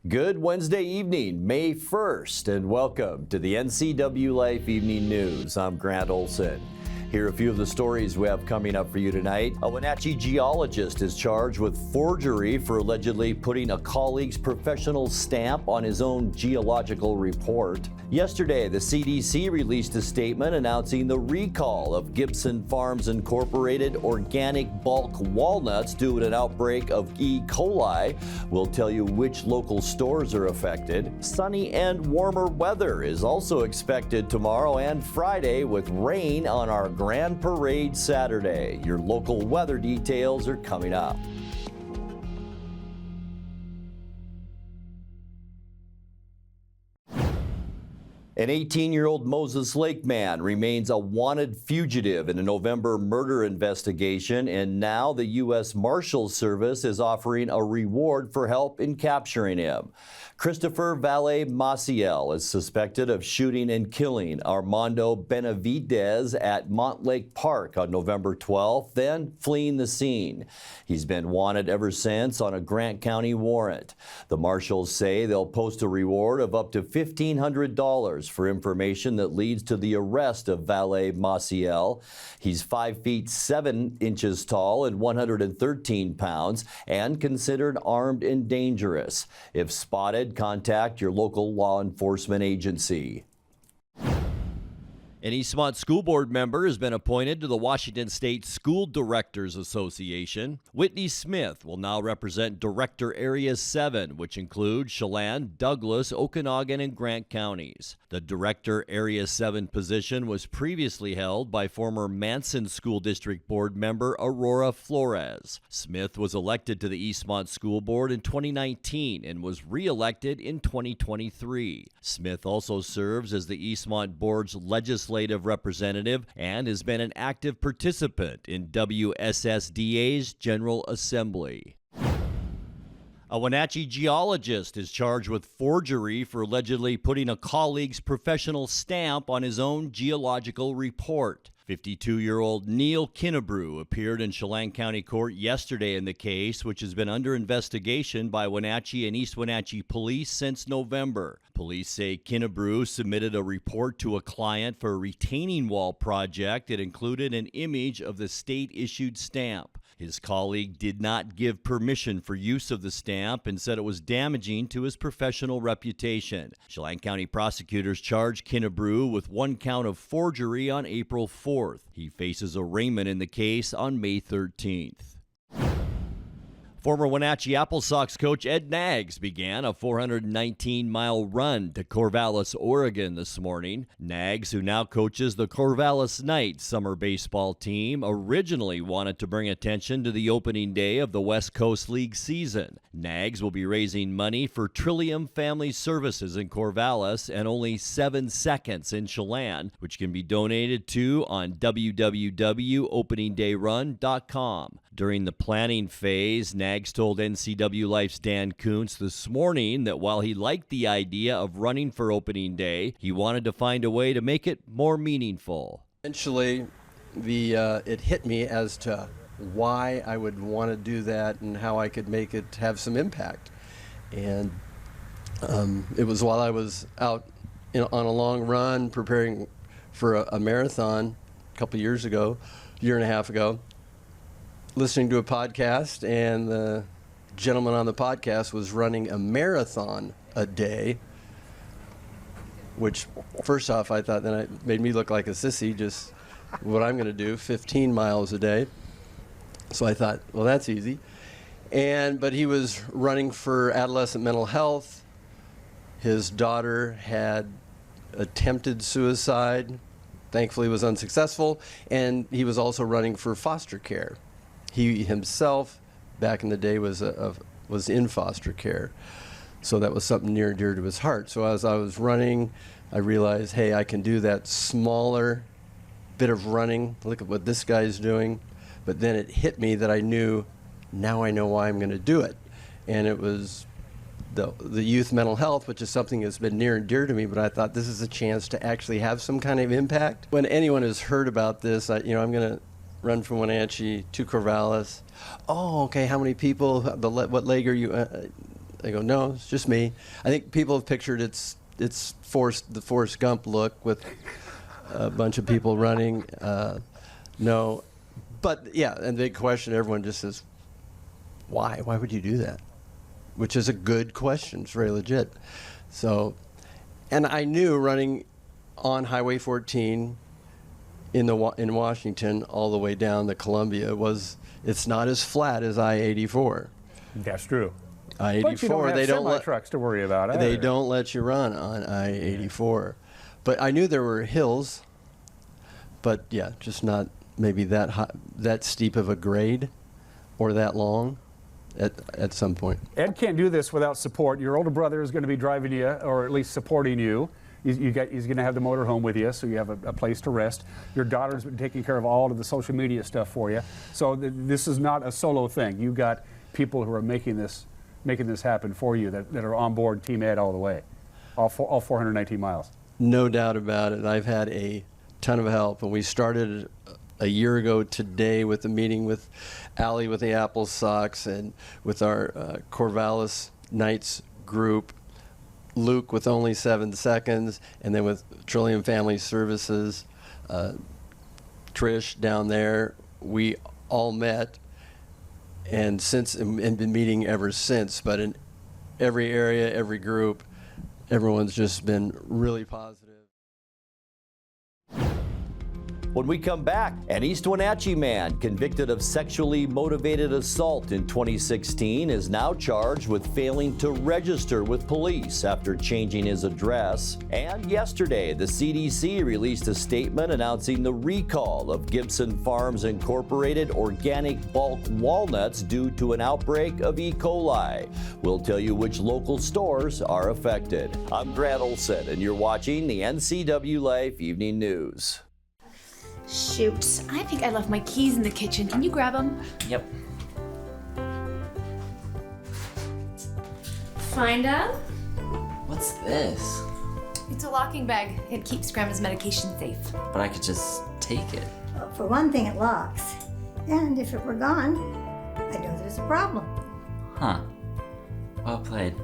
Good Wednesday evening, May 1st, and welcome to the NCWLIFE Evening News. I'm Grant Olson. Here are a few of the stories we have coming up for you tonight. A Wenatchee geologist is charged with forgery for allegedly putting a colleague's professional stamp on his own geological report. Yesterday, the CDC released a statement announcing the recall of Gibson Farms Incorporated organic bulk walnuts due to an outbreak of E.coli. We'll tell you which local stores are affected. Sunny and warmer weather is also expected tomorrow and Friday with rain on our Grand Parade Saturday. Your local weather details are coming up. An 18-year-old Moses Lake man remains a wanted fugitive in a November murder investigation, and now the U.S. Marshals Service is offering a reward for help in capturing him. Christopher Valle Maciel is suspected of shooting and killing Armando Benavidez at Montlake Park on November 12th, then fleeing the scene. He's been wanted ever since on a Grant County warrant. The marshals say they'll post a reward of up to $1,500 for information that leads to the arrest of Valle Maciel. He's 5 feet 7 inches tall and 113 pounds and considered armed and dangerous. If spotted, contact your local law enforcement agency. An Eastmont School Board member has been appointed to the Washington State School Directors Association. Whitney Smith will now represent Director Area 7, which includes Chelan, Douglas, Okanagan, and Grant counties. The Director Area 7 position was previously held by former Manson School District Board member Aurora Flores. Smith was elected to the Eastmont School Board in 2019 and was re-elected in 2023. Smith also serves as the Eastmont Board's legislative representative and has been an active participant in WSSDA's General Assembly. A Wenatchee geologist is charged with forgery for allegedly putting a colleague's professional stamp on his own geological report. 52-year-old Neil Kinnebrew appeared in Chelan County Court yesterday in the case, which has been under investigation by Wenatchee and East Wenatchee police since November. Police say Kinnebrew submitted a report to a client for a retaining wall project that included an image of the state-issued stamp. His colleague did not give permission for use of the stamp and said it was damaging to his professional reputation. Chelan County prosecutors charged Kinnebrew with 1 count of forgery on April 4th. He faces arraignment in the case on May 13th. Former Wenatchee Apple Sox coach Ed Knaggs began a 419-mile run to Corvallis, Oregon this morning. Nags, who now coaches the Corvallis Knights summer baseball team, originally wanted to bring attention to the opening day of the West Coast League season. Nags will be raising money for Trillium Family Services in Corvallis and Only 7 Seconds in Chelan, which can be donated to on www.openingdayrun.com. During the planning phase, Nags told NCWLIFE's Dan Kuntz this morning that while he liked the idea of running for opening day, he wanted to find a way to make it more meaningful. Eventually, it hit me as to why I would want to do that and how I could make it have some impact. And it was while I was out on a long run preparing for a marathon a couple years ago, year and a half ago, listening to a podcast, and the gentleman on the podcast was running a marathon a day, which first off I thought then it made me look like a sissy, just what I'm going to do, 15 miles a day. So I thought, well, that's easy. But he was running for adolescent mental health. His daughter had attempted suicide, thankfully was unsuccessful, and he was also running for foster care. He himself, back in the day, was in foster care, so that was something near and dear to his heart. So as I was running, I realized, hey, I can do that smaller bit of running. Look at what this guy's doing. But then it hit me that now I know why I'm going to do it. And it was the youth mental health, which is something that's been near and dear to me, but I thought this is a chance to actually have some kind of impact. When anyone has heard about this, I'm going to run from Wenatchee to Corvallis. Oh, okay, how many people? What leg are you? They go, no, it's just me. I think people have pictured the Forrest Gump look with a bunch of people running. No. But, yeah, and the big question, everyone just says, why? Why would you do that? Which is a good question. It's very legit. So, and I knew running on Highway 14 in Washington all the way down to Columbia it's not as flat as I-84. That's true. I-84, but you don't have they don't let trucks to worry about either. They don't let you run on I-84. But I knew there were hills, but yeah, just not maybe that high, that steep of a grade or that long at some point. Ed can't do this without support. Your older brother is going to be driving you, or at least supporting you. He's going to have the motorhome with you, so you have a place to rest. Your daughter's been taking care of all of the social media stuff for you. So this is not a solo thing. You've got people who are making this happen for you that are on board Team Ed all the way, all 419 miles. No doubt about it. I've had a ton of help, and we started a year ago today with a meeting with Allie with the Apple Sox and with our Corvallis Knights group, Luke with Only 7 Seconds, and then with Trillium Family Services, Trish down there. We all met and been meeting ever since. But in every area, every group, everyone's just been really positive. When we come back, an East Wenatchee man convicted of sexually motivated assault in 2016 is now charged with failing to register with police after changing his address. And yesterday, the CDC released a statement announcing the recall of Gibson Farms Incorporated organic bulk walnuts due to an outbreak of E. coli. We'll tell you which local stores are affected. I'm Grant Olson, and you're watching the NCWLIFE Evening News. Shoot, I think I left my keys in the kitchen. Can you grab them? Yep. Find them? What's this? It's a locking bag. It keeps Grandma's medication safe. But I could just take it. Well, for one thing, it locks. And if it were gone, I know there's a problem. Huh. Well played.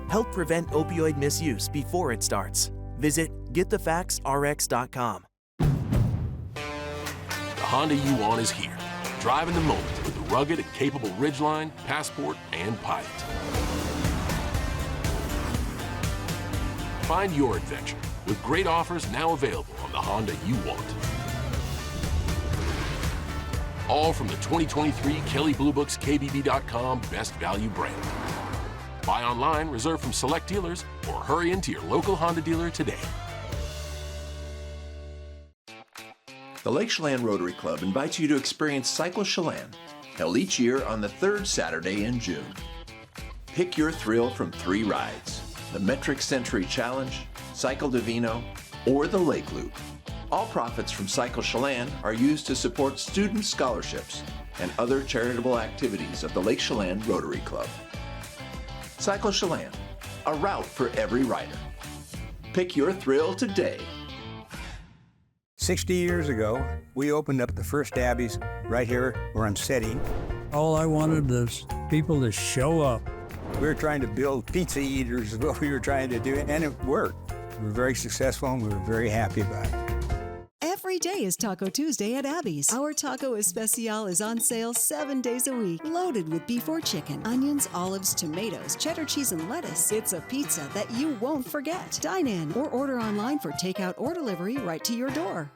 Help prevent opioid misuse before it starts. Visit getthefactsrx.com. The Honda you want is here, driving the moment with the rugged and capable Ridgeline, Passport, and Pilot. Find your adventure with great offers now available on the Honda you want. All from the 2023 Kelley Blue Book's KBB.com Best Value brand. Buy online, reserve from select dealers, or hurry into your local Honda dealer today. The Lake Chelan Rotary Club invites you to experience Cycle Chelan, held each year on the third Saturday in June. Pick your thrill from 3 rides: the Metric Century Challenge, Cycle Divino, or the Lake Loop. All profits from Cycle Chelan are used to support student scholarships and other charitable activities of the Lake Chelan Rotary Club. Cycle Chelan, a route for every rider. Pick your thrill today. 60 years ago, we opened up the first Abby's right here where I'm sitting. All I wanted is people to show up. We were trying to build pizza eaters is what we were trying to do, and it worked. We were very successful, and we were very happy about it. Every day is Taco Tuesday at Abby's. Our Taco Especial is on sale 7 days a week, loaded with beef or chicken, onions, olives, tomatoes, cheddar cheese, and lettuce. It's a pizza that you won't forget. Dine in or order online for takeout or delivery right to your door.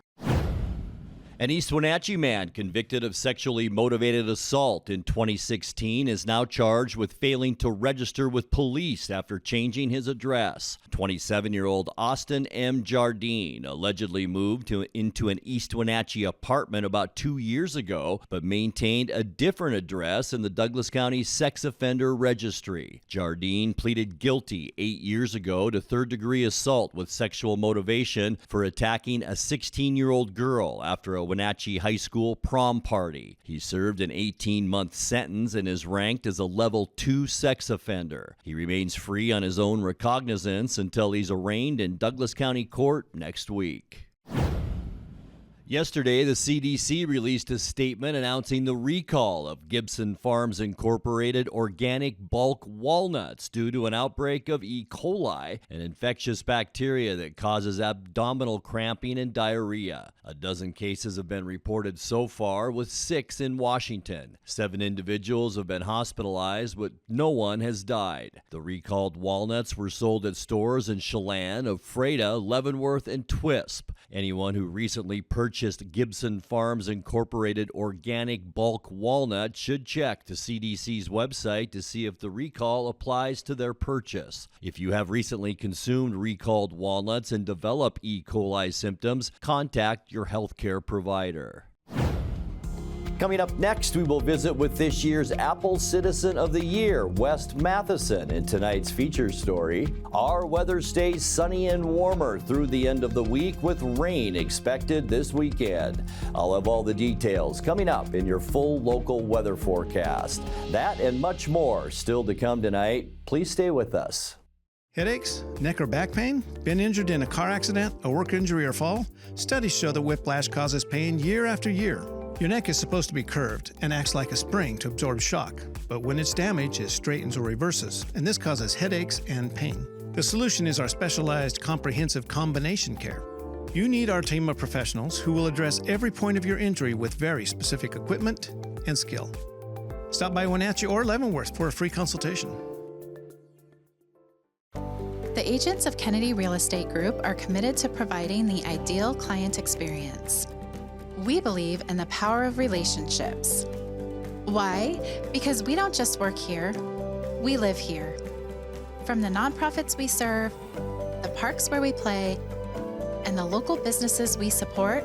An East Wenatchee man convicted of sexually motivated assault in 2016 is now charged with failing to register with police after changing his address. 27-year-old Austin M. Jardine allegedly moved into an East Wenatchee apartment about 2 years ago, but maintained a different address in the Douglas County Sex Offender Registry. Jardine pleaded guilty 8 years ago to third-degree assault with sexual motivation for attacking a 16-year-old girl after a Wenatchee High School prom party. He served an 18-month sentence and is ranked as a level 2 sex offender. He remains free on his own recognizance until he's arraigned in Douglas County Court next week. Yesterday, the CDC released a statement announcing the recall of Gibson Farms Inc. organic bulk walnuts due to an outbreak of E. coli, an infectious bacteria that causes abdominal cramping and diarrhea. A dozen cases have been reported so far, with 6 in Washington. 7 individuals have been hospitalized, but no one has died. The recalled walnuts were sold at stores in Chelan, Ephrata, Leavenworth, and Twisp. Anyone who recently purchased Gibson Farms Incorporated organic bulk walnut should check the CDC's website to see if the recall applies to their purchase. If you have recently consumed recalled walnuts and develop E. coli symptoms, contact your healthcare provider. Coming up next, we will visit with this year's Apple Citizen of the Year, West Matheson, in tonight's feature story. Our weather stays sunny and warmer through the end of the week, with rain expected this weekend. I'll have all the details coming up in your full local weather forecast. That and much more still to come tonight. Please stay with us. Headaches, neck or back pain? Been injured in a car accident, a work injury, or fall? Studies show that whiplash causes pain year after year. Your neck is supposed to be curved and acts like a spring to absorb shock, but when it's damaged, it straightens or reverses, and this causes headaches and pain. The solution is our specialized comprehensive combination care. You need our team of professionals who will address every point of your injury with very specific equipment and skill. Stop by Wenatchee or Leavenworth for a free consultation. The agents of Kennedy Real Estate Group are committed to providing the ideal client experience. We believe in the power of relationships. Why? Because we don't just work here, we live here. From the nonprofits we serve, the parks where we play, and the local businesses we support,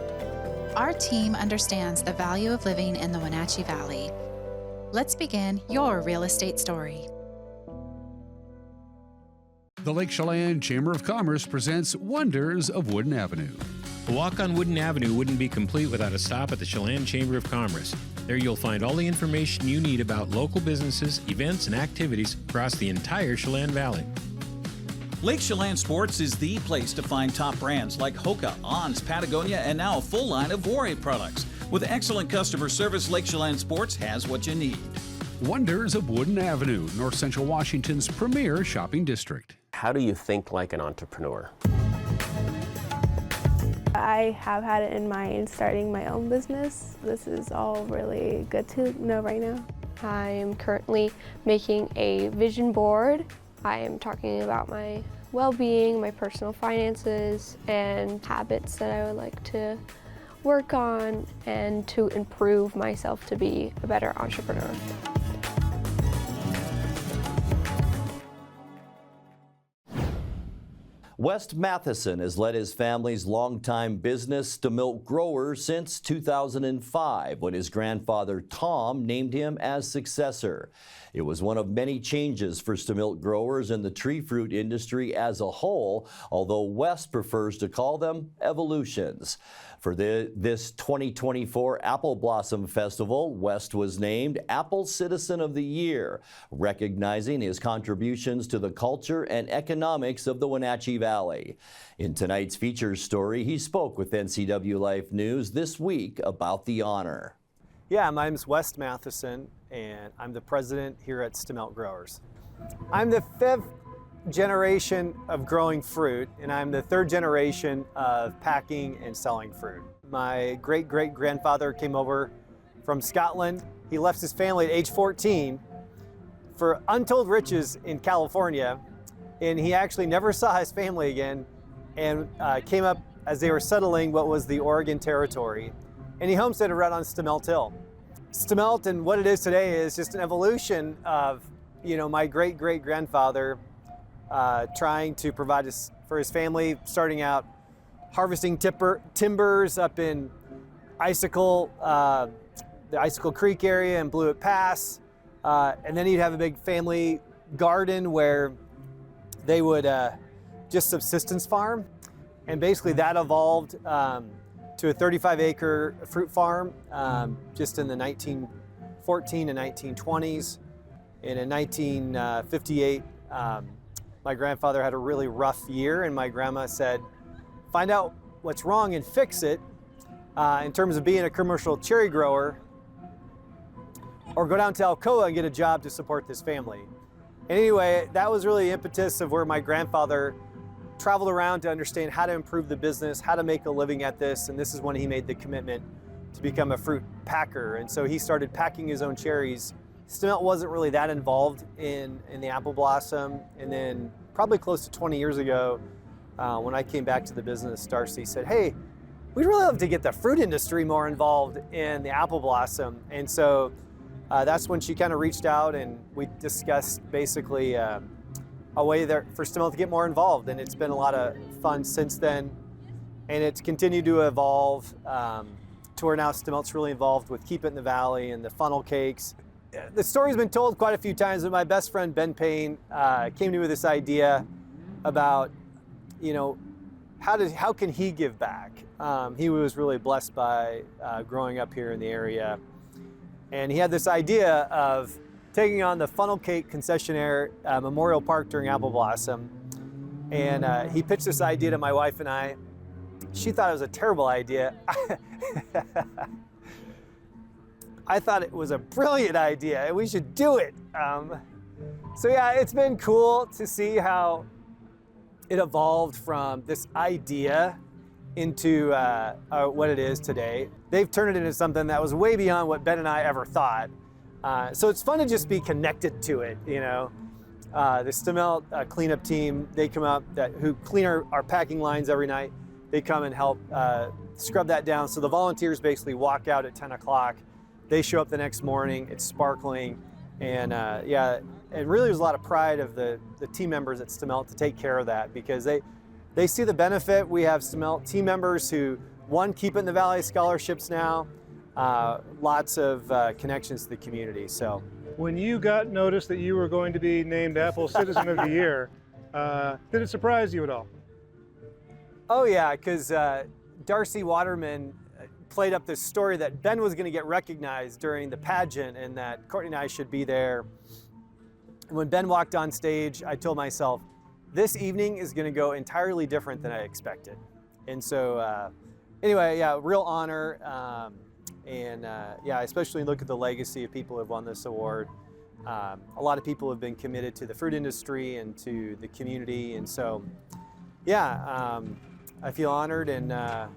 our team understands the value of living in the Wenatchee Valley. Let's begin your real estate story. The Lake Chelan Chamber of Commerce presents Wonders of Wooden Avenue. A walk on Wooden Avenue wouldn't be complete without a stop at the Chelan Chamber of Commerce. There you'll find all the information you need about local businesses, events, and activities across the entire Chelan Valley. Lake Chelan Sports is the place to find top brands like Hoka, Ons, Patagonia, and now a full line of Warrior products. With excellent customer service, Lake Chelan Sports has what you need. Wonders of Wooden Avenue, North Central Washington's premier shopping district. How do you think like an entrepreneur? I have had it in mind starting my own business. This is all really good to know right now. I am currently making a vision board. I am talking about my well-being, my personal finances, and habits that I would like to work on and to improve myself to be a better entrepreneur. West Matheson has led his family's longtime business to milk growers since 2005, when his grandfather Tom named him as successor. It was one of many changes for milk growers in the tree fruit industry as a whole, although West prefers to call them evolutions. For this 2024 Apple Blossom Festival, West was named Apple Citizen of the Year, recognizing his contributions to the culture and economics of the Wenatchee Valley. In tonight's feature story, he spoke with NCWLIFE News this week about the honor. Yeah, my name's West Matheson, and I'm the president here at Milk Growers. I'm the 5th generation of growing fruit, and I'm the 3rd generation of packing and selling fruit. My great-great-grandfather came over from Scotland. He left his family at age 14 for untold riches in California, and he actually never saw his family again, and came up as they were settling what was the Oregon Territory, and he homesteaded right on Stemelt Hill. Stemelt and what it is today is just an evolution of, my great-great-grandfather trying to provide for his family, starting out harvesting timbers up in the Icicle Creek area and Blewett Pass, and then he'd have a big family garden where they would just subsistence farm, and basically that evolved to a 35-acre fruit farm just in the 1914 and 1920s. And in 1958, my grandfather had a really rough year, and my grandma said, find out what's wrong and fix it. in terms of being a commercial cherry grower, or go down to Alcoa and get a job to support this family. And anyway, that was really the impetus of where my grandfather traveled around to understand how to improve the business, how to make a living at this, and this is when he made the commitment to become a fruit packer. And so he started packing his own cherries. Stemelt wasn't really that involved in the apple blossom, and then probably close to 20 years ago, when I came back to the business, Darcy said, hey, we'd really love to get the fruit industry more involved in the apple blossom. And so that's when she kind of reached out, and we discussed basically a way there for Stemelt to get more involved. And it's been a lot of fun since then. And it's continued to evolve to where now Stemelt's really involved with Keep It in the Valley and the funnel cakes. The story's been told quite a few times, but my best friend Ben Payne came to me with this idea about, how can he give back? He was really blessed by growing up here in the area. And he had this idea of taking on the funnel cake concessionaire Memorial Park during Apple Blossom. And he pitched this idea to my wife and I. She thought it was a terrible idea. I thought it was a brilliant idea and we should do it. So yeah, it's been cool to see how it evolved from this idea into what it is today. They've turned it into something that was way beyond what Ben and I ever thought. So it's fun to just be connected to it, The Stemelt cleanup team, they come up who clean our packing lines every night. They come and help scrub that down. So the volunteers basically walk out at 10 o'clock. They show up the next morning, it's sparkling. And it really was a lot of pride of the team members at Stemelt to take care of that, because they see the benefit. We have Stemelt team members who, one, Keep It in the Valley scholarships now, lots of connections to the community. So when you got notice that you were going to be named Apple Citizen of the Year, did it surprise you at all? Oh yeah, because Darcy Waterman played up this story that Ben was going to get recognized during the pageant and that Courtney and I should be there. And when Ben walked on stage, I told myself, this evening is going to go entirely different than I expected. And so anyway, yeah, real honor. I especially look at the legacy of people who have won this award. A lot of people have been committed to the fruit industry and to the community. And so, I feel honored, and I'm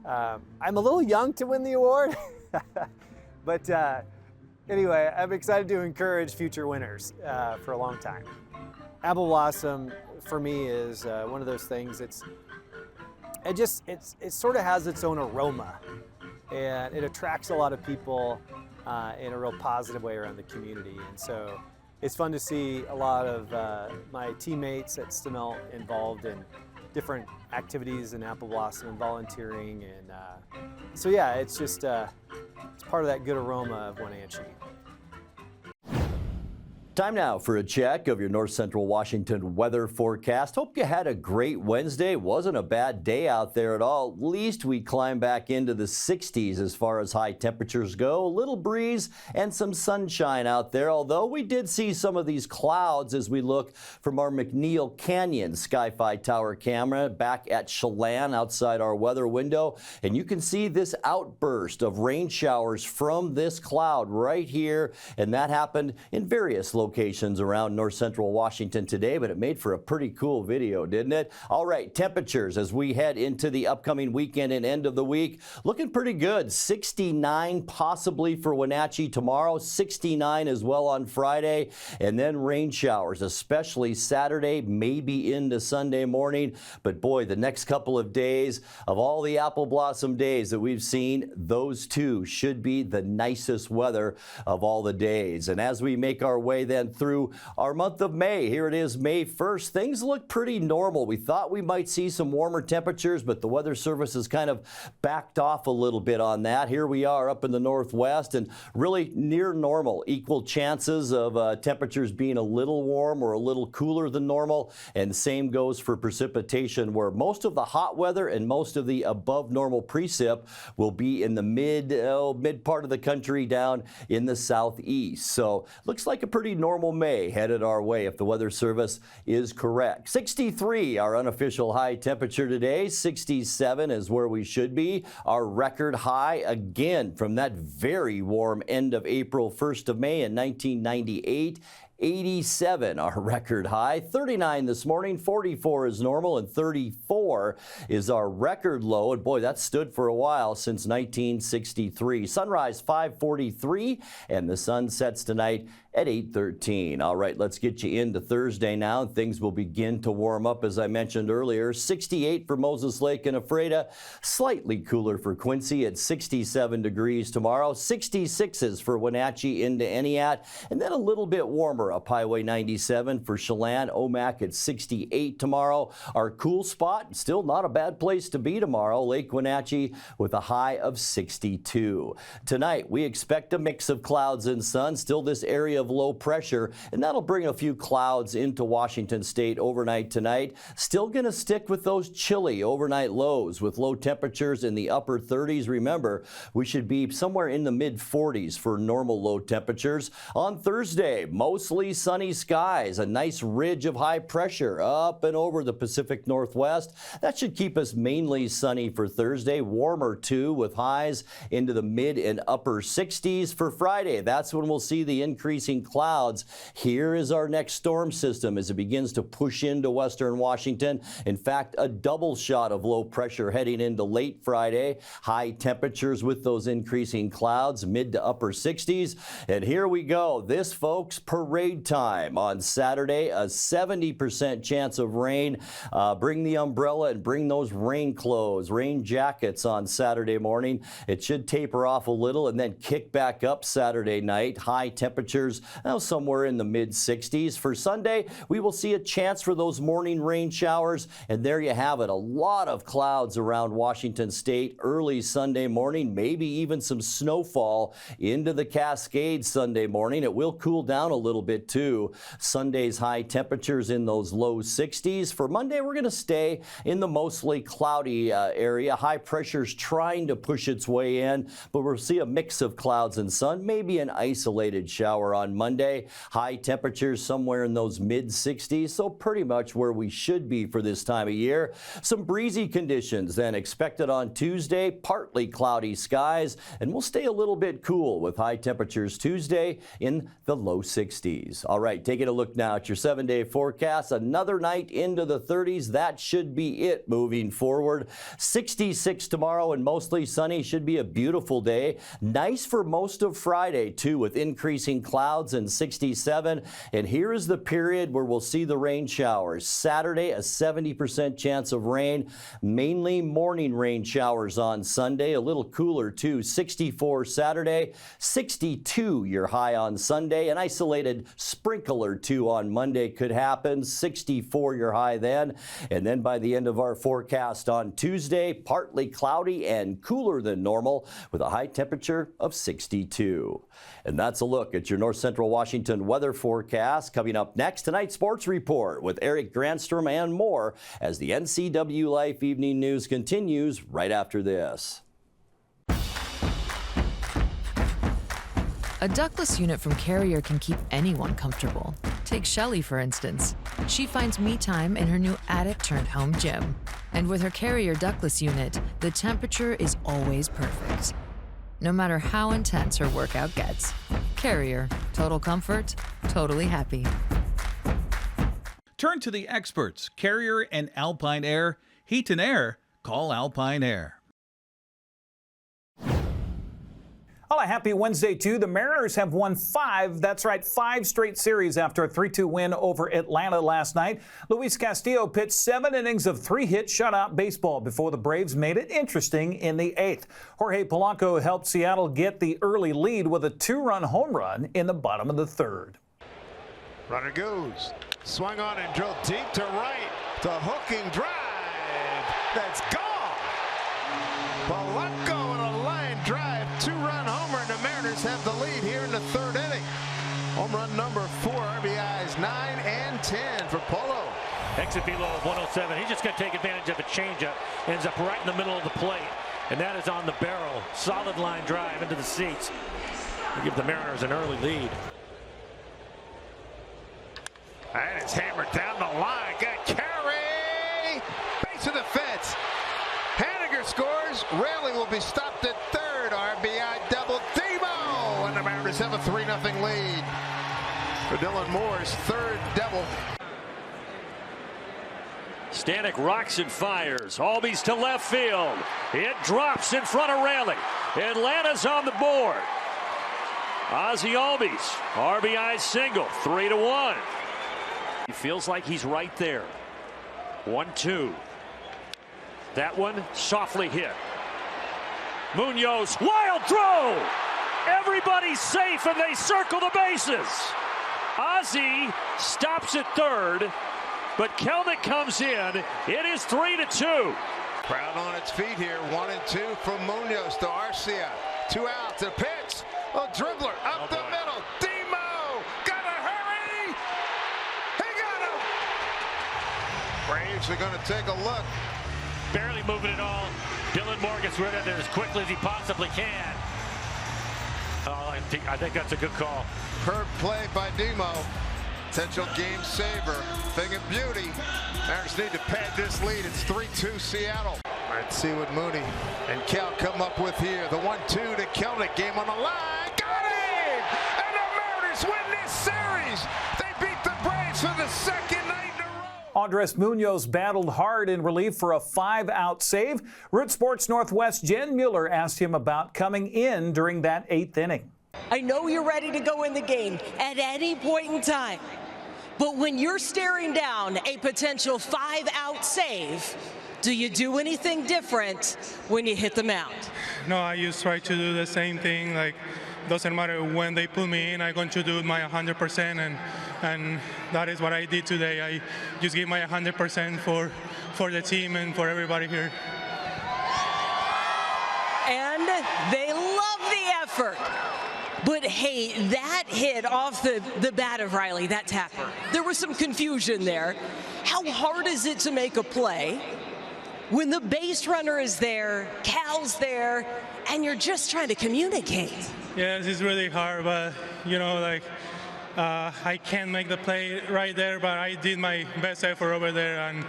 a little young to win the award, but anyway, I'm excited to encourage future winners for a long time. Apple Blossom for me is one of those things. It sort of has its own aroma, and it attracts a lot of people in a real positive way around the community. And so it's fun to see a lot of my teammates at Stemelt involved in different activities in Apple Blossom and volunteering. And so yeah, it's just it's part of that good aroma of Wenatchee. Time now for a check of your North Central Washington weather forecast. Hope you had a great Wednesday. Wasn't a bad day out there at all. At least we climbed back into the 60s as far as high temperatures go. A little breeze and some sunshine out there, although we did see some of these clouds as we look from our McNeil Canyon Sky-Fi Tower camera back at Chelan outside our weather window. And you can see this outburst of rain showers from this cloud right here. And that happened in various locations around North Central Washington today, but it made for a pretty cool video, didn't it? All right, temperatures as we head into the upcoming weekend and end of the week, looking pretty good. 69 possibly for Wenatchee tomorrow, 69 as well on Friday, and then rain showers, especially Saturday, maybe into Sunday morning. But boy, the next couple of days, of all the apple blossom days that we've seen, those two should be the nicest weather of all the days. And as we make our way then through our month of May, here it is May 1st, things look pretty normal. We thought we might see some warmer temperatures, but the Weather Service has kind of backed off a little bit on that. Here we are up in the northwest and really near normal, equal chances of temperatures being a little warm or a little cooler than normal. And same goes for precipitation, where most of the hot weather and most of the above normal precip will be in the mid part of the country down in the southeast. So looks like a pretty normal May headed our way if the Weather Service is correct. 63, our unofficial high temperature today. 67 is where we should be. Our record high again from that very warm end of April, 1st of May in 1998. 87, our record high. 39 this morning, 44 is normal, and 34 is our record low. And boy, that stood for a while, since 1963. Sunrise 5:43, and the sun sets tonight at 8:13. All right, let's get you into Thursday now. Things will begin to warm up, as I mentioned earlier. 68 for Moses Lake and Ephrata. Slightly cooler for Quincy at 67 degrees tomorrow. 66s for Wenatchee into Entiat. And then a little bit warmer up Highway 97 for Chelan. Omak at 68 tomorrow. Our cool spot, still not a bad place to be tomorrow. Lake Wenatchee with a high of 62. Tonight, we expect a mix of clouds and sun. Still this area of low pressure, and that'll bring a few clouds into Washington State overnight tonight. Still going to stick with those chilly overnight lows with low temperatures in the upper 30s. Remember, we should be somewhere in the mid 40s for normal low temperatures. On Thursday, mostly sunny skies, a nice ridge of high pressure up and over the Pacific Northwest. That should keep us mainly sunny for Thursday. Warmer too, with highs into the mid and upper 60s. For Friday, that's when we'll see the increasing clouds. Here is our next storm system as it begins to push into western Washington. In fact, a double shot of low pressure heading into late Friday. High temperatures with those increasing clouds, mid to upper 60s. And here we go. This, folks, parade time on Saturday. A 70% chance of rain. Bring the umbrella and bring those rain clothes, rain jackets on Saturday morning. It should taper off a little and then kick back up Saturday night. High temperatures now somewhere in the mid 60s. For Sunday, we will see a chance for those morning rain showers, and there you have it. A lot of clouds around Washington State early Sunday morning, maybe even some snowfall into the Cascades Sunday morning. It will cool down a little bit too. Sunday's high temperatures in those low 60s. For Monday, we're going to stay in the mostly cloudy area. High pressure's trying to push its way in, but we'll see a mix of clouds and sun, maybe an isolated shower on Monday. High temperatures somewhere in those mid 60s, so pretty much where we should be for this time of year. Some breezy conditions then expected on Tuesday, partly cloudy skies, and we'll stay a little bit cool with high temperatures Tuesday in the low 60s. All right, taking a look now at your 7-day forecast. Another night into the 30s. That should be it moving forward. 66 tomorrow and mostly sunny. Should be a beautiful day. Nice for most of Friday too, with increasing clouds and 67. And here is the period where we'll see the rain showers. Saturday, a 70% chance of rain, mainly morning rain showers on Sunday. A little cooler too. 64 Saturday, 62 your high on Sunday. An isolated sprinkle or two on Monday could happen. 64 your high then. And then by the end of our forecast on Tuesday, partly cloudy and cooler than normal with a high temperature of 62. And that's a look at your North Central Washington weather forecast. Coming up next, tonight's sports report with Eric Granstrom and more as the NCWLIFE Evening News continues right after this. A ductless unit from Carrier can keep anyone comfortable. Take Shelly, for instance. She finds me time in her new attic-turned-home gym. And with her Carrier ductless unit, the temperature is always perfect. No matter how intense her workout gets. Carrier. Total comfort, totally happy. Turn to the experts, Carrier and Alpine Air. Heat and air, call Alpine Air. Well, a happy Wednesday, too. The Mariners have won 5 straight series after a 3-2 win over Atlanta last night. Luis Castillo pitched 7 innings of 3-hit shutout baseball before the Braves made it interesting in the 8th. Jorge Polanco helped Seattle get the early lead with a 2-run home run in the bottom of the 3rd. Runner goes. Swung on and drilled deep to right. The hooking drive. That's gone. Polanco in a line drive. 2-run homer, and the Mariners have the lead here in the 3rd inning. Home run number 4, RBIs 9 and 10 for Polo. Exit velo of 107. He's just going to take advantage of a changeup. Ends up right in the middle of the plate, and that is on the barrel. Solid line drive into the seats. We give the Mariners an early lead. And it's hammered down the line. Got carry. Base of the fence. Henniger scores. Raley will be stopped at third. RBI double. Demo. And the Mariners have a 3-0 lead for Dylan Moore's third double. Stanek rocks and fires. Albies to left field. It drops in front of Raley. Atlanta's on the board. Ozzie Albies, RBI single, 3-1. He feels like he's right there. 1-2. That one softly hit. Munoz, wild throw! Everybody's safe and they circle the bases. Ozzie stops at third. But Kelnick comes in. It is 3-2. Crowd on its feet here. 1-2 from Munoz to Arcia. 2 outs. A pitch. A dribbler up the middle. Demo. Gotta hurry. He got him. Braves are going to take a look. Barely moving at all. Dylan Moore gets rid of it as quickly as he possibly can. Oh, I think that's a good call. Curve play by Demo. Potential game saver. Thing of beauty. Mariners need to pad this lead. It's 3-2 Seattle. Let's see what Mooney and Cal come up with here. The 1-2 to Kelnick. Game on the line. Got it! And the Mariners win this series. They beat the Braves for the second night in a row. Andres Munoz battled hard in relief for a 5-out save. Root Sports Northwest Jen Mueller asked him about coming in during that 8th inning. I know you're ready to go in the game at any point in time. But when you're staring down a potential 5-out save, do you do anything different when you hit the mound? No, I just try to do the same thing. Like, doesn't matter when they put me in, I'm going to do my 100%, and that is what I did today. I just gave my 100% for the team and for everybody here. And they love the effort. But hey, that hit off the bat of Riley, that tapper, there was some confusion there. How hard is it to make a play when the base runner is there, Cal's there, and you're just trying to communicate? Yes, it's really hard, but you know, like, I can't make the play right there, but I did my best effort over there, and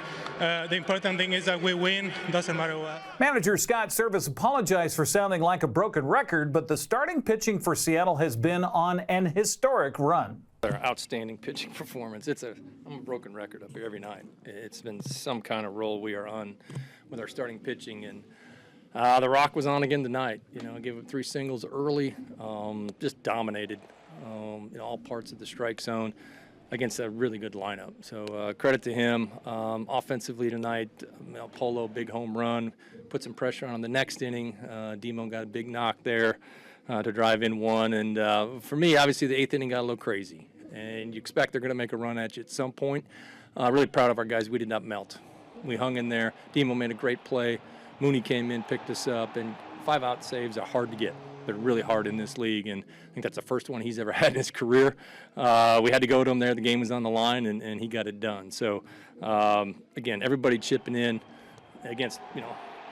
the important thing is that we win, doesn't matter what. Manager Scott Service apologized for sounding like a broken record, but the starting pitching for Seattle has been on an historic run. Their outstanding pitching performance. I'm a broken record up here every night. It's been some kind of roll we are on with our starting pitching, and the rock was on again tonight. You know, gave up 3 singles early, just dominated in all parts of the strike zone against a really good lineup. So credit to him. Offensively tonight, Polo, big home run, put some pressure on the next inning. Demo got a big knock there to drive in 1. And for me, obviously, the 8th inning got a little crazy. And you expect they're going to make a run at you at some point. Really proud of our guys. We did not melt. We hung in there. Demo made a great play. Mooney came in, picked us up, and 5-out saves are hard to get. They're really hard in this league, and I think that's the first one he's ever had in his career. We had to go to him there. The game was on the line, and he got it done. So, again, everybody chipping in against,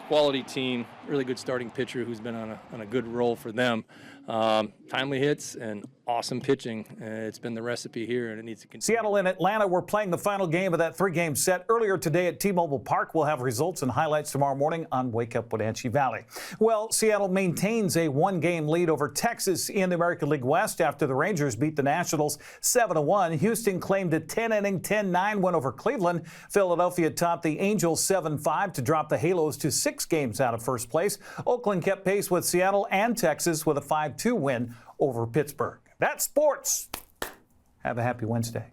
quality team, really good starting pitcher who's been on a good roll for them. Timely hits and awesome pitching. It's been the recipe here, and it needs to continue. Seattle and Atlanta were playing the final game of that 3-game set earlier today at T-Mobile Park. We'll have results and highlights tomorrow morning on Wake Up Wenatchee Valley. Well, Seattle maintains a 1-game lead over Texas in the American League West after the Rangers beat the Nationals 7-1. Houston claimed a 10-inning, 10-9 win over Cleveland. Philadelphia topped the Angels 7-5 to drop the Halos to 6 games out of first place. Oakland kept pace with Seattle and Texas with a 5-2 win over Pittsburgh. That's sports. Have a happy Wednesday.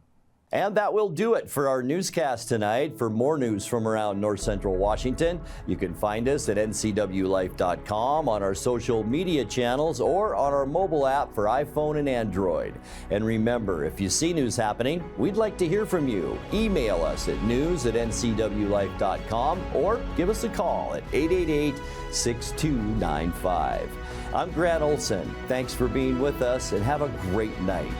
And that will do it for our newscast tonight. For more news from around North Central Washington, you can find us at NCWLIFE.com, on our social media channels, or on our mobile app for iPhone and Android. And remember, if you see news happening, we'd like to hear from you. Email us at news@ncwlife.com or give us a call at 888-6295. I'm Grant Olson. Thanks for being with us, and have a great night.